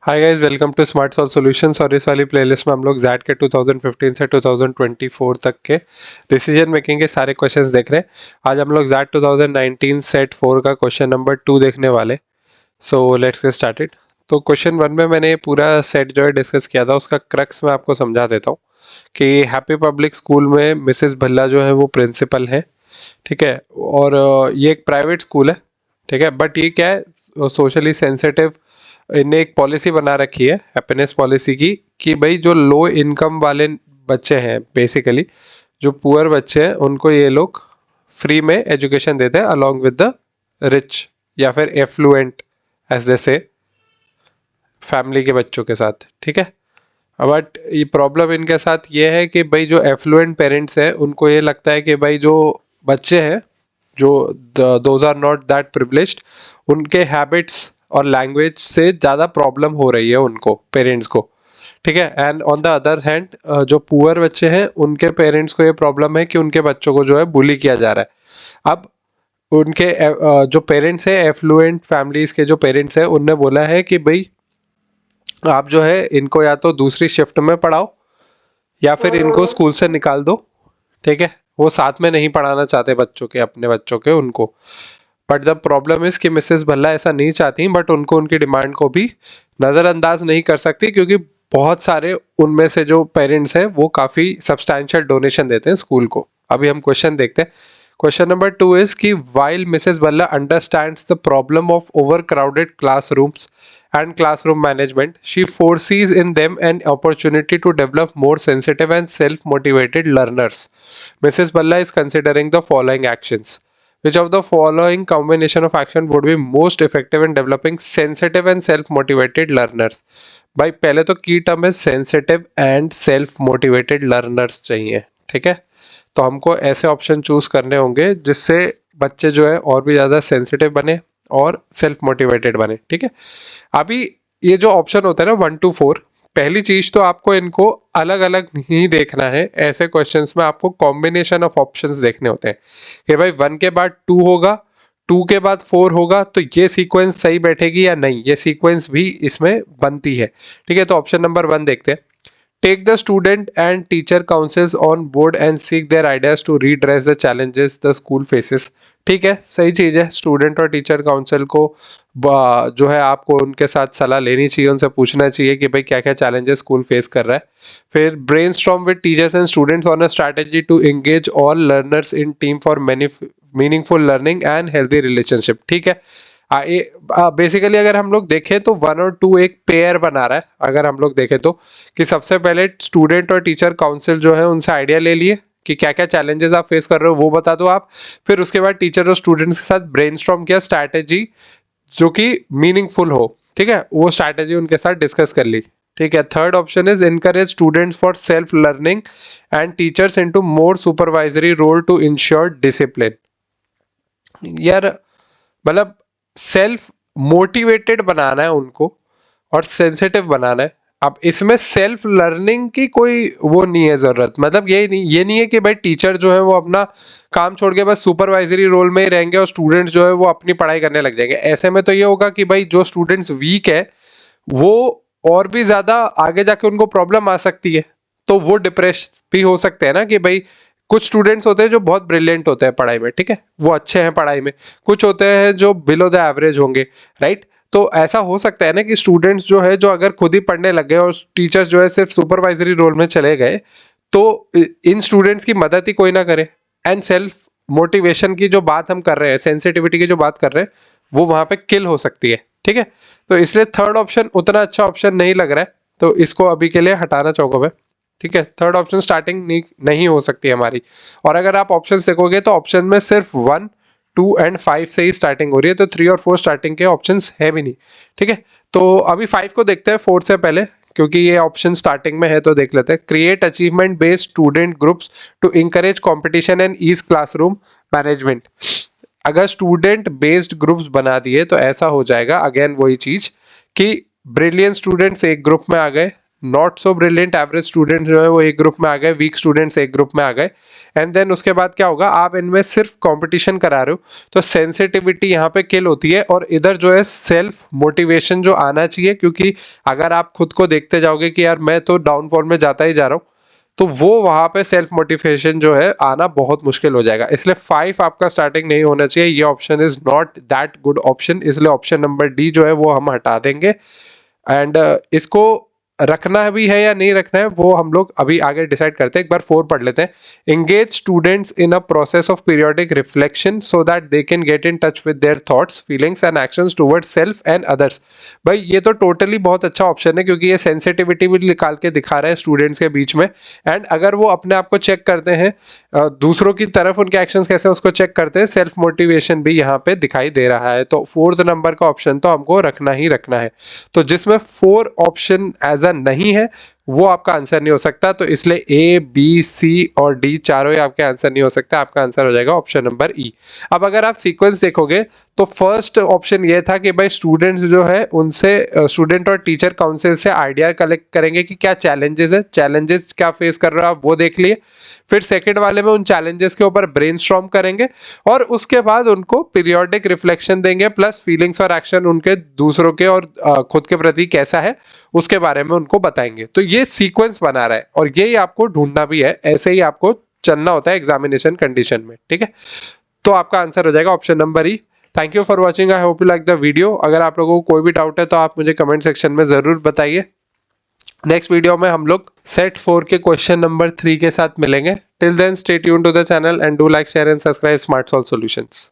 Hi guys, welcome to Smart Solve Solutions. और इस वाली प्लेलिस्ट में हम लोग जैट के 2015 से 2024 तक के डिसीजन मेकिंग के सारे क्वेश्चंस देख रहे हैं। आज हम लोग जैट 2019 सेट 4 का क्वेश्चन नंबर 2 देखने वाले। So let's get started. तो क्वेश्चन 1 में मैंने ये पूरा सेट जो है डिस्कस किया था, उसका क्रक्स मैं आपको समझा देता हूँ कि हैप्पी पब्लिक स्कूल में मिसेस भल्ला जो है वो प्रिंसिपल है। ठीक है। और ये एक प्राइवेट स्कूल है। ठीक है, बट ये क्या है, सोशली सेंसिटिव। इन्हें एक पॉलिसी बना रखी है, हैप्पीनेस पॉलिसी की, कि भाई जो लो इनकम वाले बच्चे हैं, बेसिकली जो पुअर बच्चे हैं, उनको ये लोग फ्री में एजुकेशन देते हैं अलोंग विद द रिच या फिर एफ्लुएंट एज दे से फैमिली के बच्चों के साथ। ठीक है। बट ये प्रॉब्लम इनके साथ ये है कि भाई जो एफ्लुएंट पेरेंट्स हैं, उनको ये लगता है कि भाई जो बच्चे हैं, जो those are not that privileged, उनके हैबिट्स और लैंग्वेज से ज़्यादा प्रॉब्लम हो रही है उनको, पेरेंट्स को। ठीक है। And on the other hand जो पुअर बच्चे हैं, उनके पेरेंट्स को ये प्रॉब्लम है कि उनके बच्चों को जो है बुली किया जा रहा है। अब उनके जो पेरेंट्स हैं, एफ्लुएंट फैमिलीज के जो पेरेंट्स हैं, उनने बोला है कि भाई आप जो है इनको या तो दूसरी शिफ्ट में पढ़ाओ या फिर इनको स्कूल से निकाल दो। ठीक है। वो साथ में नहीं पढ़ाना चाहते बच्चों के, अपने बच्चों के, उनको। बट द प्रॉब्लम इज कि मिसेस भल्ला ऐसा नहीं चाहती, बट उनको उनकी डिमांड को भी नज़रअंदाज नहीं कर सकती, क्योंकि बहुत सारे उनमें से जो पेरेंट्स हैं वो काफ़ी सब्सटैंशियल डोनेशन देते हैं स्कूल को। अभी हम क्वेश्चन देखते हैं। क्वेश्चन नंबर 2 इज कि while Mrs Bhalla understands the problem of over crowded classrooms and classroom management, she foresees in them an opportunity to develop more sensitive and self-motivated learners. Mrs. Balla is considering the following actions. Which of the following combination of action would be most effective in developing sensitive and self-motivated learners? भाई पहले तो की term है sensitive and self motivated learners चाहिए। ठीक है। तो हमको ऐसे ऑप्शन चूज करने होंगे जिससे बच्चे जो है और भी ज़्यादा सेंसिटिव बने और सेल्फ मोटिवेटेड बने। ठीक है। अभी ये जो ऑप्शन होता है ना 1 to 4, पहली चीज तो आपको इनको अलग अलग नहीं देखना है। ऐसे क्वेश्चंस में आपको कॉम्बिनेशन ऑफ ऑप्शंस देखने होते हैं कि भाई 1 के बाद 2 होगा, 2 के बाद 4 होगा, तो ये सीक्वेंस सही बैठेगी या नहीं, ये सीक्वेंस भी इसमें बनती है। ठीक है। तो ऑप्शन नंबर 1 देखते हैं। Take the student and teacher councils on board and seek their ideas to redress the challenges the school faces. ठीक है, सही चीज़ है। स्टूडेंट और टीचर काउंसिल को जो है आपको उनके साथ सलाह लेनी चाहिए, उनसे पूछना चाहिए कि भाई क्या क्या चैलेंजेस स्कूल फेस कर रहा है। फिर brainstorm with teachers and students on a strategy to engage all learners in team for meaningful learning and healthy relationship. ठीक है। बेसिकली अगर हम लोग देखें तो 1 और 2 एक पेयर बना रहा है। अगर हम लोग देखें तो कि सबसे पहले स्टूडेंट और टीचर काउंसिल जो है उनसे आइडिया ले लिए कि क्या क्या चैलेंजेस आप फेस कर रहे हो, वो बता दो आप। फिर उसके बाद टीचर और स्टूडेंट्स के साथ ब्रेनस्टॉर्म किया स्ट्रैटेजी जो कि मीनिंगफुल हो। ठीक है, वो स्ट्रैटेजी उनके साथ डिस्कस कर ली। ठीक है। Third option is encourage students for self learning and teachers into more supervisory role to ensure discipline. यार मतलब सेल्फ मोटिवेटेड बनाना है उनको और सेंसिटिव बनाना है। अब इसमें सेल्फ लर्निंग की कोई वो नहीं है जरूरत। मतलब ये नहीं है कि भाई टीचर जो है वो अपना काम छोड़ के बस सुपरवाइजरी रोल में ही रहेंगे और स्टूडेंट्स जो है वो अपनी पढ़ाई करने लग जाएंगे। ऐसे में तो ये होगा कि भाई जो स्टूडेंट्स वीक है वो और भी ज्यादा आगे जाके उनको प्रॉब्लम आ सकती है। तो वो डिप्रेस भी हो सकते हैं ना कि भाई कुछ स्टूडेंट्स होते हैं जो बहुत ब्रिलियंट होते हैं पढ़ाई में। ठीक है, वो अच्छे हैं पढ़ाई में। कुछ होते हैं जो बिलो द एवरेज होंगे। राइट। तो ऐसा हो सकता है ना कि स्टूडेंट्स जो है जो अगर खुद ही पढ़ने लग गए और टीचर्स जो है सिर्फ सुपरवाइजरी रोल में चले गए, तो इन स्टूडेंट्स की मदद ही कोई ना करे। एंड सेल्फ मोटिवेशन की जो बात हम कर रहे हैं, सेंसिटिविटी की जो बात कर रहे हैं, वो वहां पे किल हो सकती है। ठीक है। तो इसलिए थर्ड ऑप्शन उतना अच्छा ऑप्शन नहीं लग रहा है, तो इसको अभी के लिए हटाना चाहूंगा मैं। ठीक है, थर्ड ऑप्शन स्टार्टिंग नहीं हो सकती हमारी। और अगर आप ऑप्शन देखोगे तो ऑप्शन में सिर्फ 1, 2 एंड 5 से ही स्टार्टिंग हो रही है, तो 3 और 4 स्टार्टिंग के ऑप्शन है भी नहीं। ठीक है। तो अभी 5 को देखते हैं 4 से पहले, क्योंकि ये ऑप्शन स्टार्टिंग में है, तो देख लेते हैं। Create achievement based student groups to encourage competition and ease classroom management. अगर स्टूडेंट बेस्ड ग्रुप्स बना दिए तो ऐसा हो जाएगा, अगेन वही चीज कि ब्रिलियंट स्टूडेंट्स एक ग्रुप में आ गए, not so brilliant average student जो है वो एक ग्रुप में आ गए, वीक स्टूडेंट्स एक ग्रुप में आ गए। एंड देन उसके बाद क्या होगा, आप इनमें सिर्फ कंपटीशन करा रहे हो तो सेंसिटिविटी यहाँ पे किल होती है, और इधर जो है सेल्फ मोटिवेशन जो आना चाहिए, क्योंकि अगर आप खुद को देखते जाओगे कि यार मैं तो डाउनफॉल में जाता ही जा रहा हूँ, तो वो वहां पे सेल्फ मोटिवेशन जो है आना बहुत मुश्किल हो जाएगा। इसलिए 5 आपका स्टार्टिंग नहीं होना चाहिए, ये option is not that good option, इसलिए ऑप्शन नंबर डी जो है वो हम हटा देंगे। एंड इसको रखना भी है या नहीं रखना है वो हम लोग अभी आगे डिसाइड करते हैं। एक बार 4 पढ़ लेते हैं। Engage students in a process of periodic reflection so that they can get in touch with their thoughts, feelings and actions towards self and others. भाई ये तो टोटली बहुत अच्छा ऑप्शन है, क्योंकि ये सेंसिटिविटी भी निकाल के दिखा रहा है स्टूडेंट्स के बीच में। एंड अगर वो अपने आप को चेक करते हैं, दूसरों की तरफ उनके एक्शंस कैसे उसको चेक करते हैं, सेल्फ मोटिवेशन भी यहाँ पे दिखाई दे रहा है। तो 4th नंबर का ऑप्शन तो हमको रखना ही रखना है। तो जिसमें 4 ऑप्शन एज अ नहीं है वो आपका आंसर नहीं हो सकता, तो इसलिए ए बी सी और डी चारों ही आपके आंसर नहीं हो सकता। आपका आंसर हो जाएगा ऑप्शन नंबर ई। अब अगर आप सीक्वेंस देखोगे तो फर्स्ट ऑप्शन ये था कि भाई स्टूडेंट्स जो है उनसे स्टूडेंट और टीचर काउंसिल से आइडिया कलेक्ट करेंगे कि क्या चैलेंजेस है, चैलेंजेस क्या फेस कर रहे हो आप वो देख लिए। फिर सेकंड वाले में उन चैलेंजेस के ऊपर ब्रेनस्टॉर्म करेंगे, और उसके बाद उनको पीरियोडिक रिफ्लेक्शन देंगे, प्लस फीलिंग्स और एक्शन उनके दूसरों के और खुद के प्रति कैसा है उसके बारे में उनको बताएंगे। तो ये सीक्वेंस बना रहा है, और यही आपको ढूंढना भी है, ऐसे ही आपको चलना होता है एग्जामिनेशन कंडीशन में, ठीक है। तो आपका आंसर हो जाएगा option number E. Thank you for watching, I hope you like the video. अगर आप लोगों को कोई भी डाउट है तो आप मुझे कमेंट सेक्शन में जरूर बताइए। नेक्स्ट वीडियो में हम लोग सेट 4 के क्वेश्चन नंबर 3 के साथ मिलेंगे। Till then stay tuned to the channel and do like, share and subscribe Smart Solve solutions.